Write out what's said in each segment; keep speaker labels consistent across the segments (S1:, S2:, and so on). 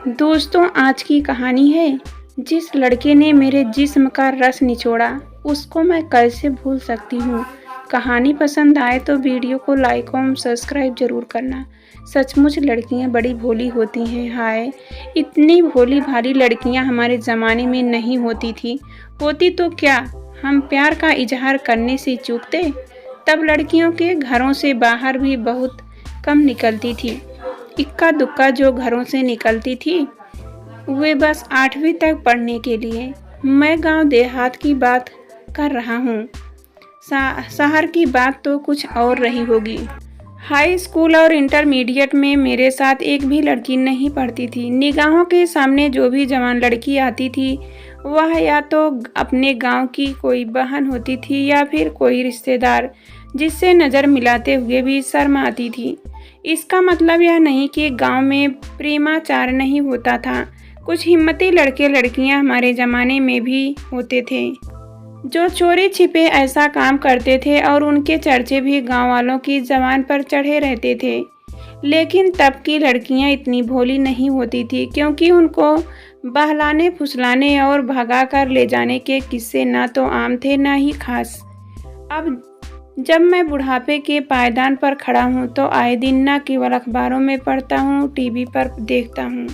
S1: दोस्तों, आज की कहानी है जिस लड़के ने मेरे जिस्म का रस निचोड़ा उसको मैं कैसे भूल सकती हूँ। कहानी पसंद आए तो वीडियो को लाइक और सब्सक्राइब जरूर करना। सचमुच लड़कियाँ बड़ी भोली होती हैं। हाय, इतनी भोली भाली लड़कियाँ हमारे ज़माने में नहीं होती थी। होती तो क्या, हम प्यार का इजहार करने से चूकते। तब लड़कियों के घरों से बाहर भी बहुत कम निकलती थी। इक्का दुक्का जो घरों से निकलती थी वे बस 8वीं तक पढ़ने के लिए। मैं गांव देहात की बात कर रहा हूँ। शहर की बात तो कुछ और रही होगी। हाई स्कूल और इंटरमीडिएट में मेरे साथ एक भी लड़की नहीं पढ़ती थी। निगाहों के सामने जो भी जवान लड़की आती थी वह या तो अपने गांव की कोई बहन होती थी या फिर कोई रिश्तेदार, जिससे नज़र मिलाते हुए भी शर्म आती थी। इसका मतलब यह नहीं कि गांव में प्रेमाचार नहीं होता था। कुछ हिम्मती लड़के लड़कियां हमारे ज़माने में भी होते थे जो चोरी छिपे ऐसा काम करते थे और उनके चर्चे भी गांव वालों की ज़बान पर चढ़े रहते थे। लेकिन तब की लड़कियां इतनी भोली नहीं होती थी, क्योंकि उनको बहलाने फुसलाने और भगा कर ले जाने के किस्से ना तो आम थे ना ही खास। अब जब मैं बुढ़ापे के पायदान पर खड़ा हूँ तो आए दिन न केवल अखबारों में पढ़ता हूँ, टीवी पर देखता हूँ,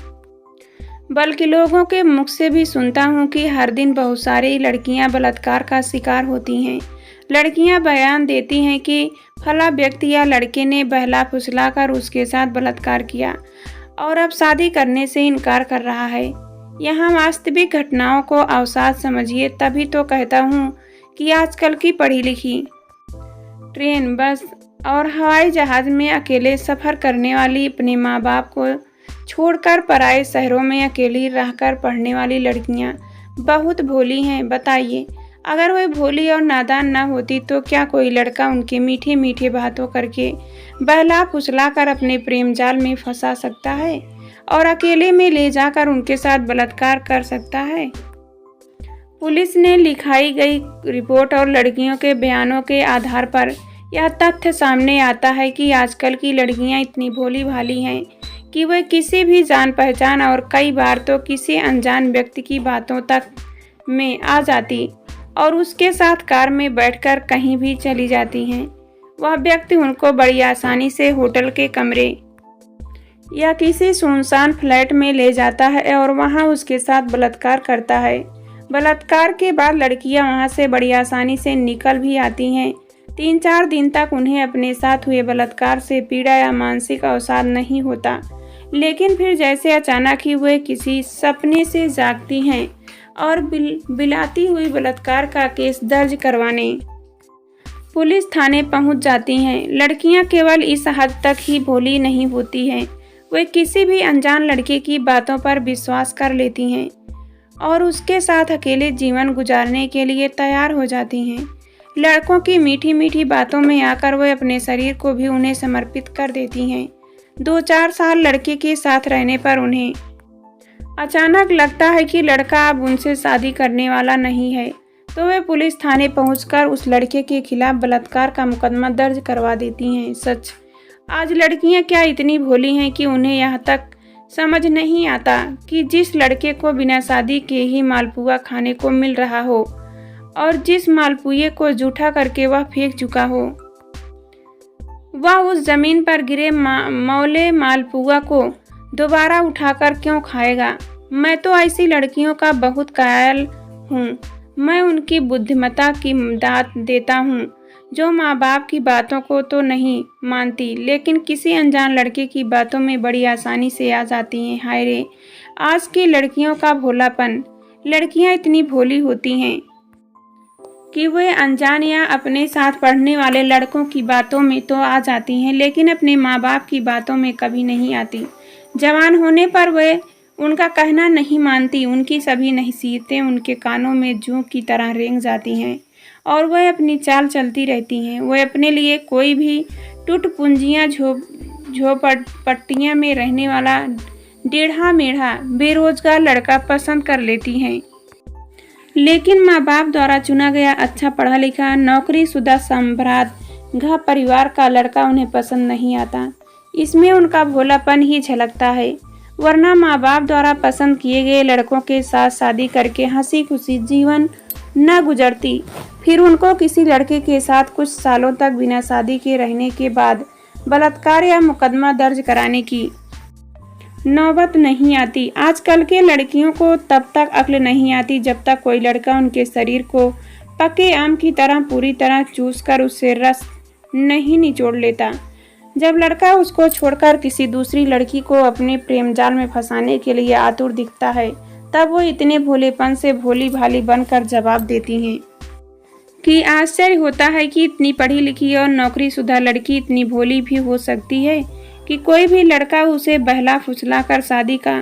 S1: बल्कि लोगों के मुख से भी सुनता हूँ कि हर दिन बहुत सारी लड़कियाँ बलात्कार का शिकार होती हैं। लड़कियाँ बयान देती हैं कि फला व्यक्ति या लड़के ने बहला फुसला कर उसके साथ बलात्कार किया और अब शादी करने से इनकार कर रहा है। यहाँ वास्तविक घटनाओं को अवसाद समझिए, तभी तो कहता हूँ कि आजकल की पढ़ी लिखी ट्रेन, बस और हवाई जहाज़ में अकेले सफ़र करने वाली, अपने माँ बाप को छोड़कर पराए शहरों में अकेली रहकर पढ़ने वाली लड़कियाँ बहुत भोली हैं। बताइए, अगर वह भोली और नादान न होती तो क्या कोई लड़का उनके मीठे मीठे बातों करके बहला फुसला कर अपने प्रेम जाल में फंसा सकता है और अकेले में ले जाकर उनके साथ बलात्कार कर सकता है? पुलिस ने लिखाई गई रिपोर्ट और लड़कियों के बयानों के आधार पर यह तथ्य सामने आता है कि आजकल की लड़कियां इतनी भोली भाली हैं कि वह किसी भी जान पहचान और कई बार तो किसी अनजान व्यक्ति की बातों तक में आ जाती और उसके साथ कार में बैठकर कहीं भी चली जाती हैं। वह व्यक्ति उनको बड़ी आसानी से होटल के कमरे या किसी सुनसान फ्लैट में ले जाता है और वहां उसके साथ बलात्कार करता है। बलात्कार के बाद लड़कियां वहां से बड़ी आसानी से निकल भी आती हैं। 3-4 दिन तक उन्हें अपने साथ हुए बलात्कार से पीड़ा या मानसिक अवसाद नहीं होता, लेकिन फिर जैसे अचानक ही वे किसी सपने से जागती हैं और बिलाती हुई बलात्कार का केस दर्ज करवाने पुलिस थाने पहुंच जाती हैं। लड़कियां केवल इस हद तक ही भोली नहीं होती हैं, वे किसी भी अनजान लड़के की बातों पर विश्वास कर लेती हैं और उसके साथ अकेले जीवन गुजारने के लिए तैयार हो जाती हैं। लड़कों की मीठी मीठी बातों में आकर वे अपने शरीर को भी उन्हें समर्पित कर देती हैं। 2-4 साल लड़के के साथ रहने पर उन्हें अचानक लगता है कि लड़का अब उनसे शादी करने वाला नहीं है, तो वे पुलिस थाने पहुंचकर उस लड़के के खिलाफ बलात्कार का मुकदमा दर्ज करवा देती हैं। सच, आज लड़कियां क्या इतनी भोली हैं कि उन्हें यहाँ तक समझ नहीं आता कि जिस लड़के को बिना शादी के ही मालपुआ खाने को मिल रहा हो और जिस मालपुए को जूठा करके वह फेंक चुका हो, वह उस जमीन पर गिरे मौले मालपुआ को दोबारा उठाकर क्यों खाएगा? मैं तो ऐसी लड़कियों का बहुत कायल हूँ। मैं उनकी बुद्धिमत्ता की दाद देता हूँ जो माँ बाप की बातों को तो नहीं मानती, लेकिन किसी अनजान लड़के की बातों में बड़ी आसानी से आ जाती हैं। हाय रे, आज की लड़कियों का भोलापन। लड़कियाँ इतनी भोली होती हैं कि वे अनजान या अपने साथ पढ़ने वाले लड़कों की बातों में तो आ जाती हैं, लेकिन अपने माँ बाप की बातों में कभी नहीं आती। जवान होने पर वे उनका कहना नहीं मानती। उनकी सभी नसीहतें उनके कानों में जूं की तरह रेंग जाती हैं और वह अपनी चाल चलती रहती हैं। वह अपने लिए कोई भी टुटपुंजियाँ झोपड़पट्टियाँ में रहने वाला टेढ़ा मेढ़ा बेरोजगार लड़का पसंद कर लेती हैं, लेकिन माँ बाप द्वारा चुना गया अच्छा पढ़ा लिखा नौकरीशुदा संभ्रांत घर परिवार का लड़का उन्हें पसंद नहीं आता। इसमें उनका भोलापन ही झलकता है। वरना माँ बाप द्वारा पसंद किए गए लड़कों के साथ शादी करके हंसी खुशी जीवन न गुजरती, फिर उनको किसी लड़के के साथ कुछ सालों तक बिना शादी के रहने के बाद बलात्कार या मुकदमा दर्ज कराने की नौबत नहीं आती। आजकल के लड़कियों को तब तक अक्ल नहीं आती जब तक कोई लड़का उनके शरीर को पके आम की तरह पूरी तरह चूस कर उससे रस नहीं निचोड़ लेता। जब लड़का उसको छोड़कर किसी दूसरी लड़की को अपने प्रेम जाल में फंसाने के लिए आतुर दिखता है, तब वो इतने भोलेपन से भोली भाली बनकर जवाब देती हैं कि आश्चर्य होता है कि इतनी पढ़ी लिखी और नौकरीशुदा लड़की इतनी भोली भी हो सकती है कि कोई भी लड़का उसे बहला फुसला कर शादी का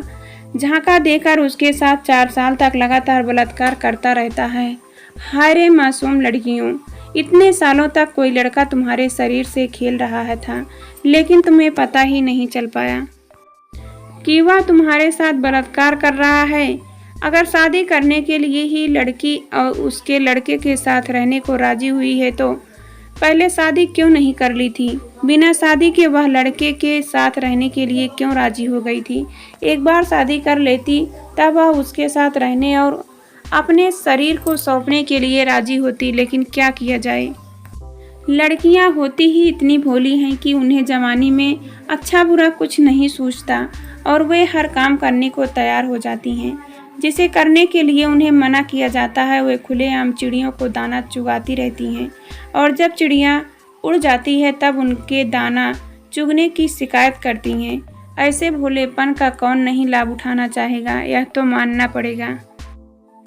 S1: झांका देकर उसके साथ 4 साल तक लगातार बलात्कार करता रहता है। हाय रे मासूम लड़कियों, इतने सालों तक कोई लड़का तुम्हारे शरीर से खेल रहा था, लेकिन तुम्हें पता ही नहीं चल पाया कि वह तुम्हारे साथ बलात्कार कर रहा है। अगर शादी करने के लिए ही लड़की और उसके लड़के के साथ रहने को राजी हुई है तो पहले शादी क्यों नहीं कर ली थी? बिना शादी के वह लड़के के साथ रहने के लिए क्यों राजी हो गई थी? एक बार शादी कर लेती तब वह उसके साथ रहने और अपने शरीर को सौंपने के लिए राजी होती, लेकिन क्या किया जाए, लड़कियां होती ही इतनी भोली हैं कि उन्हें जवानी में अच्छा बुरा कुछ नहीं सूझता और वे हर काम करने को तैयार हो जाती हैं। जिसे करने के लिए उन्हें मना किया जाता है वे खुलेआम चिड़ियों को दाना चुगाती रहती हैं, और जब चिड़िया उड़ जाती है तब उनके दाना चुगने की शिकायत करती हैं। ऐसे भोलेपन का कौन नहीं लाभ उठाना चाहेगा? यह तो मानना पड़ेगा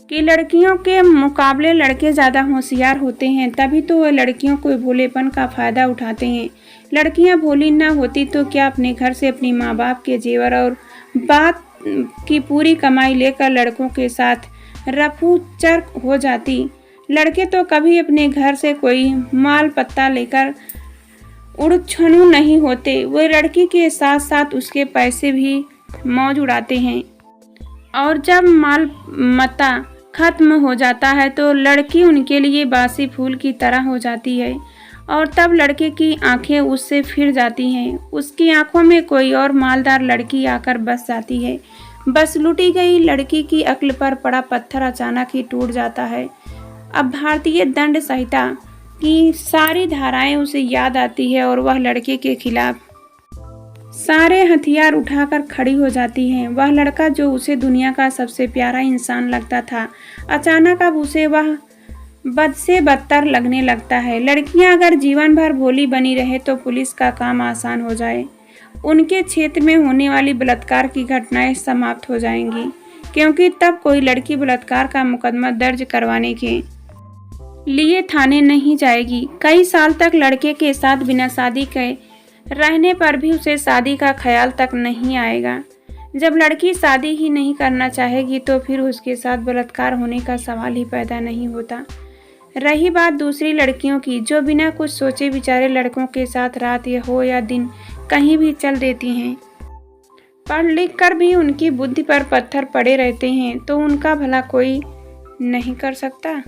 S1: कि लड़कियों के मुकाबले लड़के ज़्यादा होशियार होते हैं, तभी तो वह लड़कियों को भोलेपन का फ़ायदा उठाते हैं। लड़कियां भोली न होती तो क्या अपने घर से अपनी माँ बाप के जेवर और बात की पूरी कमाई लेकर लड़कों के साथ रफू चर्क हो जाती। लड़के तो कभी अपने घर से कोई माल पत्ता लेकर उड़छनु नहीं होते, वे लड़की के साथ साथ उसके पैसे भी मौज उड़ाते हैं। और जब माल मता खत्म हो जाता है तो लड़की उनके लिए बासी फूल की तरह हो जाती है, और तब लड़के की आंखें उससे फिर जाती हैं। उसकी आंखों में कोई और मालदार लड़की आकर बस जाती है। बस लूटी गई लड़की की अक्ल पर पड़ा पत्थर अचानक ही टूट जाता है। अब भारतीय दंड संहिता की सारी धाराएं उसे याद आती है और वह लड़के के खिलाफ सारे हथियार उठाकर खड़ी हो जाती हैं। वह लड़का जो उसे दुनिया का सबसे प्यारा इंसान लगता था, अचानक अब उसे वह बद से बदतर लगने लगता है। लड़कियां अगर जीवन भर भोली बनी रहे तो पुलिस का काम आसान हो जाए। उनके क्षेत्र में होने वाली बलात्कार की घटनाएं समाप्त हो जाएंगी, क्योंकि तब कोई लड़की बलात्कार का मुकदमा दर्ज करवाने के लिए थाने नहीं जाएगी। कई साल तक लड़के के साथ बिना शादी के रहने पर भी उसे शादी का ख्याल तक नहीं आएगा। जब लड़की शादी ही नहीं करना चाहेगी तो फिर उसके साथ बलात्कार होने का सवाल ही पैदा नहीं होता। रही बात दूसरी लड़कियों की, जो बिना कुछ सोचे विचारे लड़कों के साथ रात हो या दिन कहीं भी चल देती हैं। पढ़ लिख कर भी उनकी बुद्धि पर पत्थर पड़े रहते हैं, तो उनका भला कोई नहीं कर सकता।